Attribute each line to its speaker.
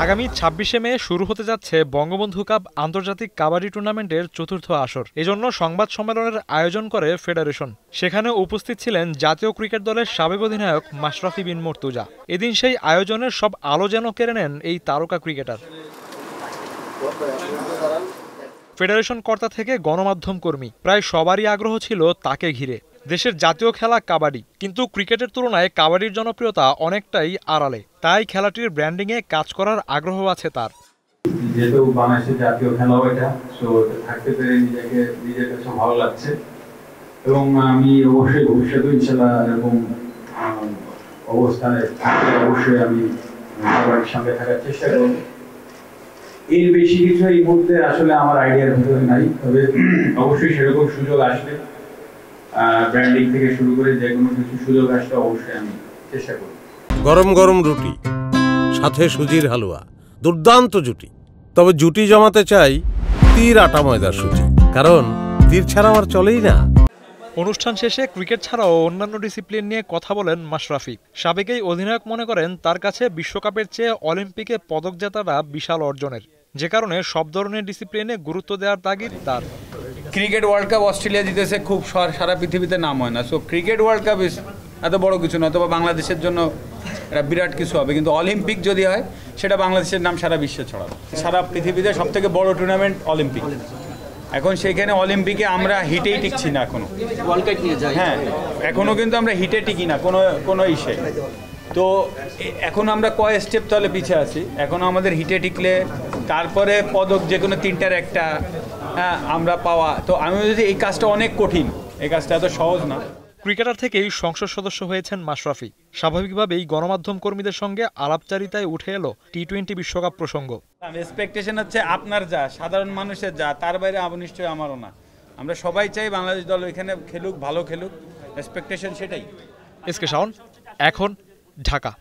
Speaker 1: আগামী ২৬শে মে শুরু হতে যাচ্ছে বঙ্গবন্ধু কাপ আন্তর্জাতিক কাবাডি টুর্নামেন্টের চতুর্থ আসর। এজন্য সংবাদ সম্মেলনের আয়োজন করে ফেডারেশন। সেখানে উপস্থিত ছিলেন জাতীয় ক্রিকেট দলের সাবেক অধিনায়ক মাশরাফি বিন মুর্তজা। এদিন সেই আয়োজনের সব আলো যেন কেড়ে নেন এই তারকা ক্রিকেটার। ফেডারেশন কর্তা থেকে গণমাধ্যম কর্মী প্রায় সবারই আগ্রহ ছিল তাকে ঘিরে। দেশের জাতীয় খেলা কাবাডি, কিন্তু ক্রিকেটের তুলনায় কাবাডির জনপ্রিয়তা অনেকটাই আড়ালে। তাই খেলাটির ব্র্যান্ডিংয়ে কাজ করার আগ্রহ আছে তার।
Speaker 2: যেহেতু বাংলাদেশের জাতীয় খেলাও এটা, সো থাকতে পেরে নিজের কাছে ভালো লাগছে এবং আমি অবশ্যই ভবিষ্যতে ইনশাআল্লাহ এরকম অবস্থানে থাকলে অবশ্যই আমি কাবাডির সঙ্গে থাকার চেষ্টা করব। এর বেশি কিছু এই মুহূর্তে আসলে আমার আইডিয়ার ভিতরে নাই, তবে অবশ্যই সেরকম সুযোগ আসলে ব্র্যান্ডিং থেকে শুরু করে যে কোনো কিছু সুযোগ আসলে অবশ্যই আমি চেষ্টা করব।
Speaker 3: গরম গরম রুটি সাথে সুজির হালুয়া, দুর্দান্ত জুটি। তবে জুটি জমাতে চাই তীর আটা ময়দার সুজি, কারণ তীর ছাড়া আমার চলেই না।
Speaker 1: অনুষ্ঠান শেষে ক্রিকেট ছাড়াও অন্যান্য ডিসিপ্লিন নিয়ে কথা বলেন মাশরাফি। সাবেক এই অধিনায়ক মনে করেন তার কাছে বিশ্বকাপের চেয়ে অলিম্পিকে পদক জেতাটা বিশাল অর্জনের, যে কারণে সব ধরনের ডিসিপ্লিনে গুরুত্ব দেওয়ার তাগিদ তার।
Speaker 4: ক্রিকেট ওয়ার্ল্ড কাপ অস্ট্রেলিয়া জিতেছে, খুব সারা পৃথিবীতে নাম হয় না। সো ক্রিকেট ওয়ার্ল্ড কাপ এত বড় কিছু নয়, তবে বাংলাদেশের জন্য এটা বিরাট কিছু হবে। কিন্তু অলিম্পিক যদি হয় সেটা বাংলাদেশের নাম সারা বিশ্বে ছড়াবে। সারা পৃথিবীতে সবথেকে বড় টুর্নামেন্ট অলিম্পিক। এখন সেইখানে অলিম্পিকে আমরা হিটেই টিকছি না এখনো। হ্যাঁ, এখনো কিন্তু আমরা হিটে টিকি না কোনো ইসে। তো এখন আমরা কয় স্টেপ তাহলে পিছিয়ে আছি। এখন আমাদের হিটে টিকলে তারপরে পদক যে কোনো তিনটার একটা আমরা পাওয়া। তো আমি যদি এই কাজটা অনেক কঠিন, এই কাজটা এত সহজ না।
Speaker 1: ক্রিকেটার থেকেই সংসদ সদস্য হয়েছেন মাশরাফি। স্বাভাবিকভাবেই গণমাধ্যম কর্মীদের সঙ্গে আলাপচারিতায় উঠে এলো টি-20 বিশ্বকাপ প্রসঙ্গ।
Speaker 4: এক্সপেকটেশন হচ্ছে আপনার যা, সাধারণ মানুষের যা, তার বাইরে নিশ্চয়ই আমারও না। আমরা সবাই চাই বাংলাদেশ দল এখানে খেলুক, ভালো খেলুক। এক্সপেকটেশন সেটাই।
Speaker 1: এসকে শাওন, এখন, ঢাকা।